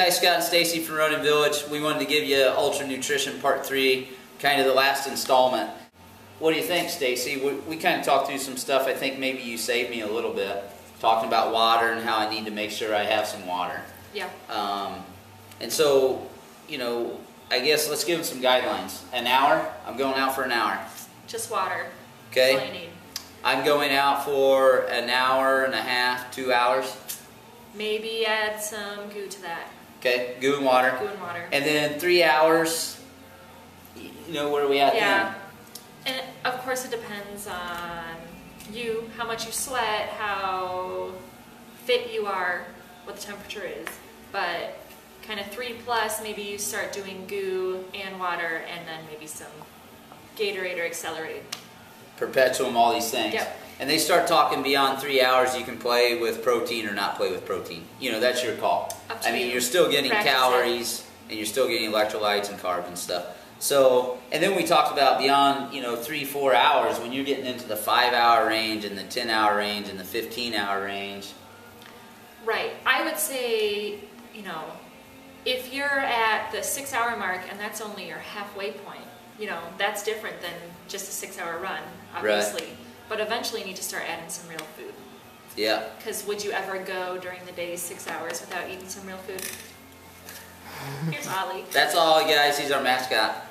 guys, Scott and Stacy from Running Village. We wanted to give you Ultra Nutrition Part 3, kind of the last installment. What do you think, Stacy? We kind of talked through some stuff. I think maybe you saved me a little bit, talking about water and how I need to make sure I have some water. Yeah. And so, you know, I guess let's give them some guidelines. An hour? I'm going out for an hour. Just water. Okay. That's all you need. I'm going out for an hour and a half, 2 hours. Maybe add some goo to that. Okay, goo and water. Goo and water. And then 3 hours, you know, where are we at then? And of course it depends on you, how much you sweat, how fit you are, what the temperature is. But kind of 3+, maybe you start doing goo and water, and then maybe some Gatorade or Accelerate. Perpetuum, all these things. Yep. And they start talking beyond 3 hours, you can play with protein or not play with protein. You know, that's your call. Up to I mean, you. you're still getting Practice calories, and you're still getting electrolytes and carbs and stuff. So, and then we talked about beyond, you know, 3-4 hours, when you're getting into the 5-hour range and the 10-hour range and the 15-hour range. Right. I would say, you know, if you're at the 6-hour mark and that's only your halfway point, you know, that's different than just a 6-hour run, obviously. Right. But eventually you need to start adding some real food. Yeah. Because would you ever go during the day 6 hours without eating some real food? Here's Ollie. That's all, guys. He's our mascot.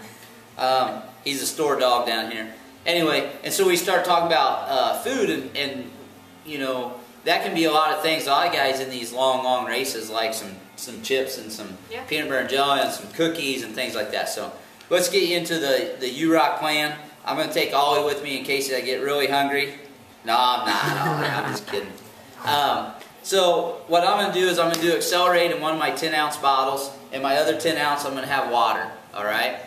He's a store dog down here. Anyway, and so we start talking about food, and you know, that can be a lot of things. A lot of guys in these long races like some chips and some peanut butter and jelly and some cookies and things like that. So let's get you into the UROC plan. I'm going to take Ollie with me in case I get really hungry. No, I'm not. I'm just kidding. So what I'm going to do is I'm going to do Accelerate in one of my 10-ounce bottles, and my other 10-ounce I'm going to have water. All right.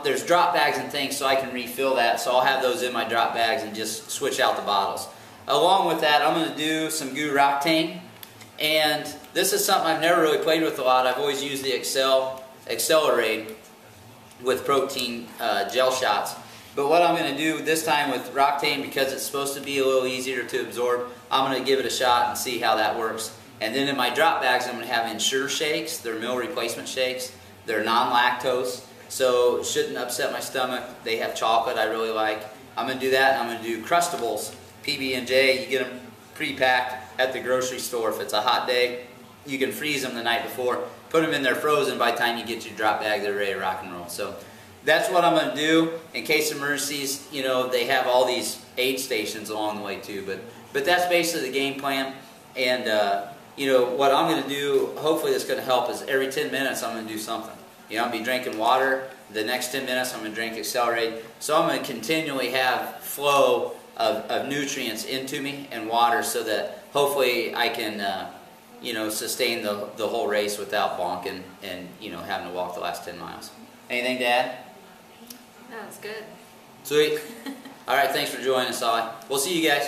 There's drop bags and things, so I can refill that. So I'll have those in my drop bags and just switch out the bottles. Along with that, I'm going to do some Goo Roctane, and this is something I've never really played with a lot. I've always used the Accelerate with protein gel shots. But what I'm going to do this time with Roctane, because it's supposed to be a little easier to absorb, I'm going to give it a shot and see how that works. And then in my drop bags, I'm going to have Ensure shakes. They're meal replacement shakes. They're non-lactose, so it shouldn't upset my stomach. They have chocolate I really like. I'm going to do that, and I'm going to do Crustables, PB&J. You get them pre-packed at the grocery store. If it's a hot day, you can freeze them the night before. Put them in there frozen. By the time you get your drop bag, they're ready to rock and roll. So that's what I'm going to do in case of emergencies. You know, they have all these aid stations along the way too. But that's basically the game plan. And you know, what I'm going to do, hopefully that's going to help, is every 10 minutes I'm going to do something. You know, I'll be drinking water. The next 10 minutes I'm going to drink Accelerate. So I'm going to continually have flow of nutrients into me and water, so that hopefully I can you know, sustain the whole race without bonking and, you know, having to walk the last 10 miles. Anything to add? That was good. Sweet. All right, thanks for joining us, Ollie. We'll see you guys.